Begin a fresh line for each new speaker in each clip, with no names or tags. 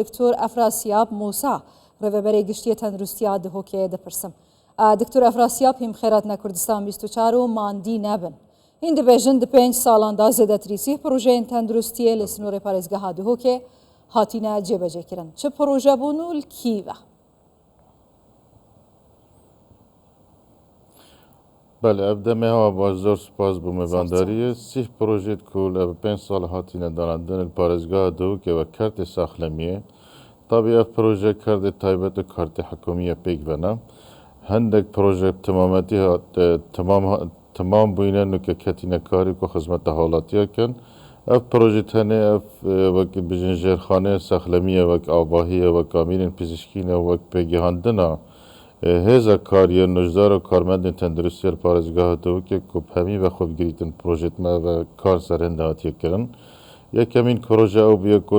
دکتۆر ئەفراسیاب موسا ڕێبەرەی گشتیە تەندروستیا دهۆکێ دەپرسم. دکتۆر ئەفراسیاب هیم خێراتنە کوردستان 24 و ماندی نەبن. هین دەبێژن دە 5 ساڵاندا زێدەتریسی پرۆژەیەن تەندروستیە لە سنووری پارێزگەها دهۆکێ هاتینە جێبەجێکردن. چه پرۆژە بوون و کیوە؟
بله ابدمه ها باز زور سپاس بو میوانداریه 30 پروژه کل 5 سال هاتینه دانندن پارێزگاه دهۆکێ و کرد ساخلمیه طبعا اف پروژه کرد تایبەت و کارت حکومیه پیک بنا هندک پروژه تماماتی تمام بوینه نوکه کتینه کاری که خدمت حالاتیه کن اف پروژه تنه اف وک بجنجرخانه ساخلمیه وک آباهیه وک کامیرین پزشکینه وک پیگهاندنه هزا کاریه نجدار و کارمند تندرستی پارێزگاه دهۆکێ که همی و خوب گریتن پروژه ما و کار سرهنده هاتیه کرن یکمین پروژه او بیه که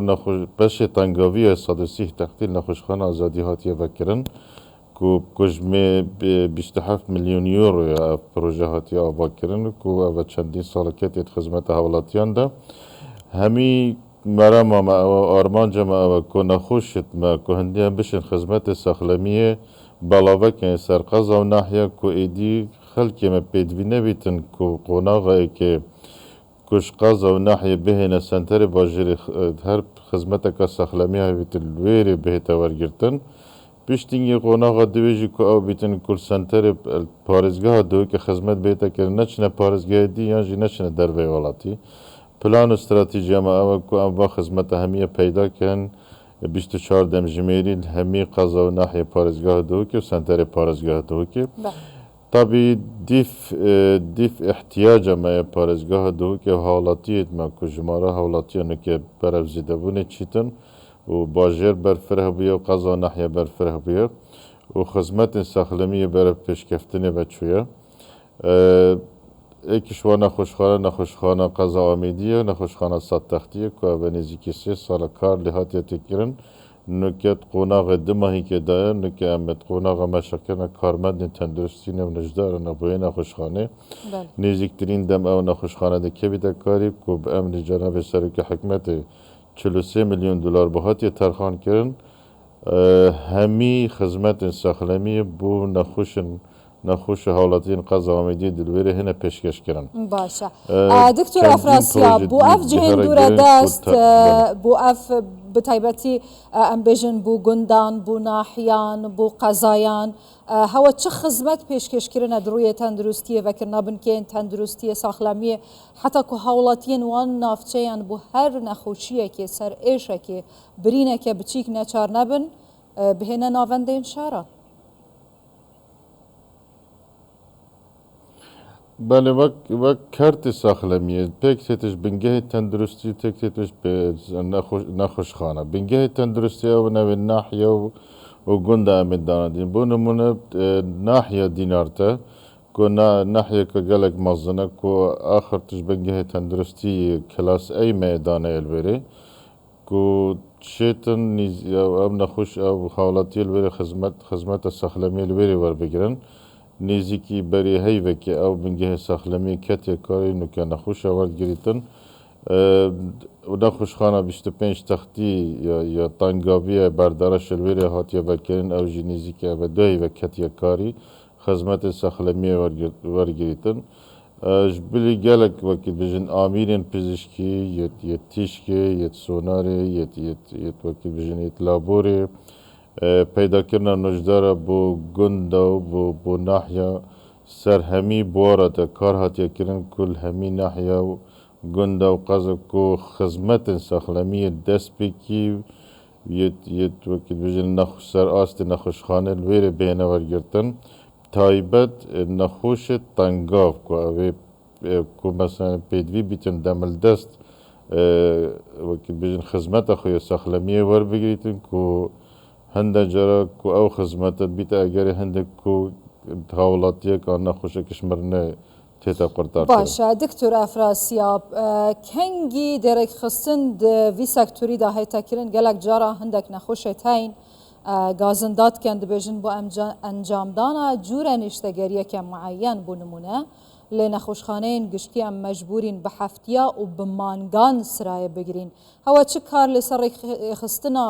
بش تنگاوی 130 تختیل نخوشخانه آزادی هاتیه وکرن که کجمه 27 میلیون یورو پروژه هاتیه آبا کرن که او چندین سالکت خدمت حوالاتیان ده همی مرام ما آرمان جمع که نخوشت ما که هندی هم بشن خدمت ساخلمیه بلاوه که سرقضا و ناحیه که ایدی خلکی ما پیدوینه بیتن که قناغه که کش قضا و ناحیه بهینه سنتر باجر هر خدمت که ساخلمیه بیتن الویری بهتا ورگرتن پشتینگی قناغه دویجی که او بیتن کل سنتر پارێزگاه دهۆکێ خدمت بهتا کرد نچنه پارێزگاه دی یانجی نچنه در وی ولاتی پلان و استراتیجی ما او که انواع خدمت همیه پیدا کن 24 دمجمێری هەمی قەزا و ناحیە پارێزگاه دهۆکێ و سنتەرê پارێزگاه دهۆکێ طبی دیف احتیاجە مایە پارێزگاه دهۆکێ و هاوڵاتیەت ما ku ژمارە هاوڵاتیانێکێ بەرەو زیدەبوونێ چیتن و باژێر بەرفر هەبوویە و قەزا و ناحیە بەرفر هەبوویە و خزمەتên ساخلەمیە بەرە پێشکەفتنê veçûye ایکیش و نخوشخانه قضا آمیدیه نخوشخانه سادتختیه که به نزدیکی 3 سال کار لحاظی تکرن نکت قناغ دماهی که داره نکه امت قناغ مشکل کارمند تندرستی و نجدار نبوی نخوشخانه نزدیکترین دم او نخوشخانه ده که بیده کاری که به امر جناب سرک حکمت 43 میلیون دلار بهاتی ترخان کرن همی خدمت ساخلمی بو نخوش حالاتین قضا آمیدی دلویره هنه پیشکش کرن
باشه دکتور ئەفراسیاب بو اف جهین دوره دست بو اف بتایبەتی ام بیژن بو گندان بو ناحیان بو قەزایان هەوە چه خزمەت پێشکەشکردنە دڕوویە تەندروستیە vەکردنابنکێن تەندروستیە ساخلەمیە حتا کو هاوڵاتیان وان ناوچەیان بۆ هەر نەخۆشیەکێ سەر ئێشەکێ برینەکە بچیک نەچار نەبن بهێنە ناوەندێن شاران
بله وقت کرد ساخلمیه پک تیتش بنگه تندرستی تک تیتش به نخوشخانه بنگه تندرستی او نوی ناحیه و گنده امید داندیم بو نمونه ناحیه دینارته که ناحیه که گلک مزنه که آخر تش بنگه تندرستی کلاس ای میدانه الوری که شیطن او نخوش او حالاتی الوری خدمت ساخلمی الوری ور بگیرن نزیکی بری هیوه که او بنگه ساخلمی کتی کاری نوکه نخوش آورد گریتن و نخوشخانه 25 تختی یا تنگاوی بردارش الویره هاتیه بکرین او جی نزیکی او دو هیوه کتی کاری خدمت ساخلمی ورگریتن جبلی گلک وقت بجن آمیرین پزشکی یت تیشکی یت سوناری یت وقت بجن یت لابوری پیدا کردن نجداره بو گند و بو ناحیه سر همی بوارد کار هاتیه کردن کل همی ناحیه و گند و قضا کو خدمت ساخلمی دست بکی یت وقت بجن سر آست نخوشخانه الویره بینه ورگرتن تایبت نخوش تنگاف که مثلا پیدوی بیتن دمل دست وقت بجن خدمت خوی ساخلمی ور بگریتن که هنده جرا که او خدمتت بیت اگر هنده که حوالاتیه که نخوشه کشمرنه تیتا قرطار
باشه دکتور ئەفراسیاب کنگی درک خستن وی سکتوری دا هیتا کرن گلک جارا هندک نخوشت هین گازندات کن دبیجن بو انجام دانا جوره نشتگریه که معین بو نمونه لێ نەخۆشخانەیەن گشتی ئەم مەجبورین بە هەفتیا و بمانگان سرایە بگرین هەوە چ کار لەسەر ڕێکخستنا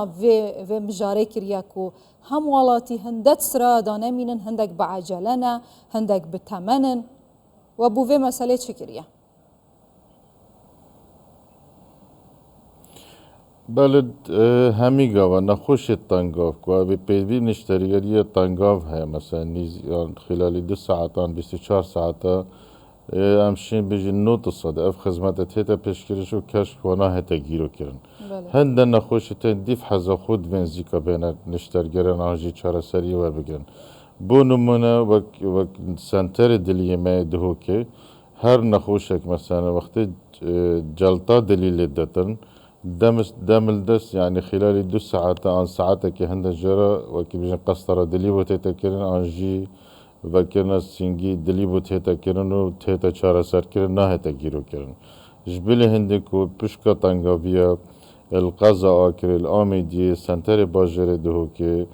vê mijarê kiriye ku hem welatî hindet sira da nemînin hindek bi ecele ne hindek bi temenin we bû vê meselê çi kiriye
بله همی گاوا نخوش تنگاف و به پیوی نشتریگری تنگاف هست مثلا خلال 2 ساعتان 24 ساعتا امشین بجی نوت صد اف خدمت تیتا پیشکرش و کشف و نه هتا گیرو کرن هند نخوش دیف حزا خود ونزی که بین نشترگران آنجی چاره سری ور بگیرن بو نمونه و سنتر دلیمه دهو که هر نخوشک مثلا وقتی جلطه دلیل داتن دمل دست يعني خلال 2 ساعات عن ساعات كي هند جرا وكي بيجن قسطرة دليبو تيتا كيرن انجي وكيرنا سينجي دليبو تيتا كيرن و تيتا چارا سر كيرن نا هتا گيرو كيرن جبلي هندي كو پشكا تنگاويا القضاء آكر الآمي دي سنتر باجر دهو كي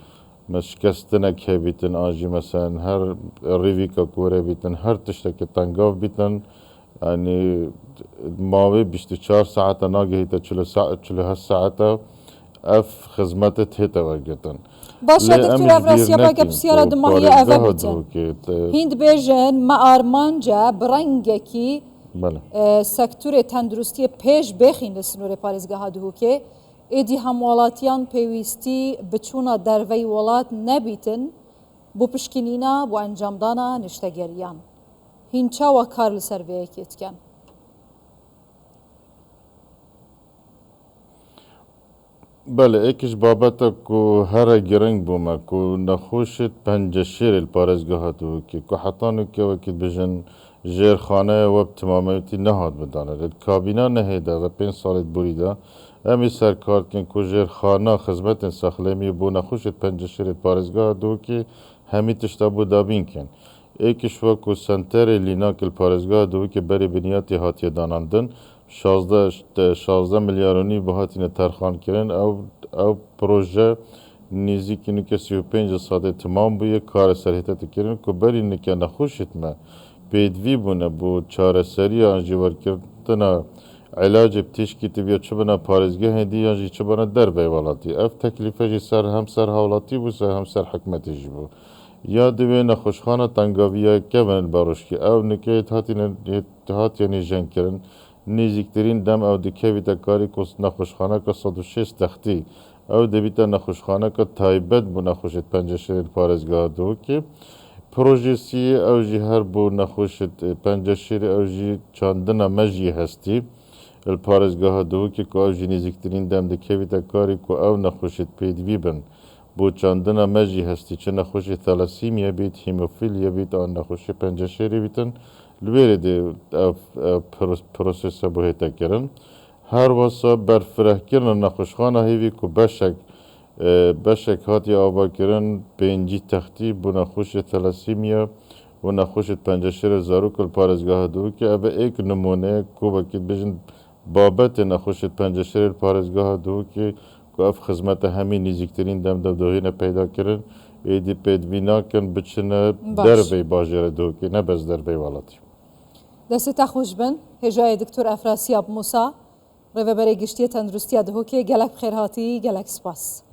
مشكستنا كي بيتن انجي مثلا هر ريفيكا كوري بيتن هر تشتك تنگاو بيتن يعني ماوي 24 ساعة ناقه هيتا 48 ساعة اف خدمات هيتا وقتن
باشا دكتور افراسيا باقي بسيارة دماغية افابتن هند بيجن ما ارمانجا برنگكي سکتور تندرستی پیش بخین لسنور پارێزگاها دهوکێ ئێدی هەموڵاتیان پێویستی بچوونە دەرڤەی وڵات نەبیتن بۆ پشکنینە بۆ ئەنجامدانە نیشتەگەریان هین چاوە کار لەسەر vêyekê
بله ایکش بابتا کو هر گرنگ بومه کو نخوشت پنجشیر الپارزگاه تو که کو حتانو که وکید بجن جیر خانه و تمامیتی نهاد بدانه کابینا نهیده و 5 سالت بریده امی سرکار کن کو جیر خانه خدمت ساخلمی بو نخوشت پنجشیر الپارزگاه تو که همی تشتابو دابین کن ایکش و کو سنتر لیناک الپارزگاه تو که بری بنیاتی هاتی دانندن 16 میلیارونی به هاتین ترخان کردن او پروژه نزدیکی که 35 ساعت تمام بوده کار سرحیت کردن که بری نکه نخوشت ما پیدوی بونه بو چاره سری آنجیوار کردن علاج بتشکی تبیا چه بنا پارزگاه هندی آنجی چه بنا در بیوالاتی اف تکلیفه جی سر هم سر حوالاتی بو سر هم سر حکمتی جی بو یا دوی نخوشخانه تنگاویه که بنا باروش که او نکه هات یعنی جنگ کردن نزدیکترین دم او دکویت کاری کست نخوشخانه که 106 تختی او دبیت نخوشخانه که تایبت بو نخوشت پنجشیر پارزگاه دو که پروژه سی او جی هر بو نخوشت پنجشیر او جی چاندن مجی هستی الپارزگاه دو که او جی نزدیکترین دم دکویت کاری که او نخوشت پیدوی بن بو چاندن مجی هستی چه نخوشت ثلاسیمیا بیت هیموفیلیا بیت آن نخوشت پنجشیری بیتن لویره ده پروسس بوهیتا کرن هر واسه برفره کردن نخوشخانه هیوی که بشک هاتی آبا کرن پنجی تختی بو نخوش ثلاسیمیا و نخوش پنجشیر زاروک الپارزگاه دو که اوه ایک نمونه که وکید بجن بابت نخوش پنجشیر الپارزگاه دو که اف خدمت همین نزدیکترین دم دوهینه پیدا کرن ایدی پیدوینا کن بچنه در وی باجره دو که نه بس در وی والاتی
دەستێتا خۆش بن هێژایە دکتۆر ئەفراسیاب موسا ڕێڤەبەرەی گشتیە تەندروستیە دهۆکێ گەلک بخێرهاتی گەلک سپاس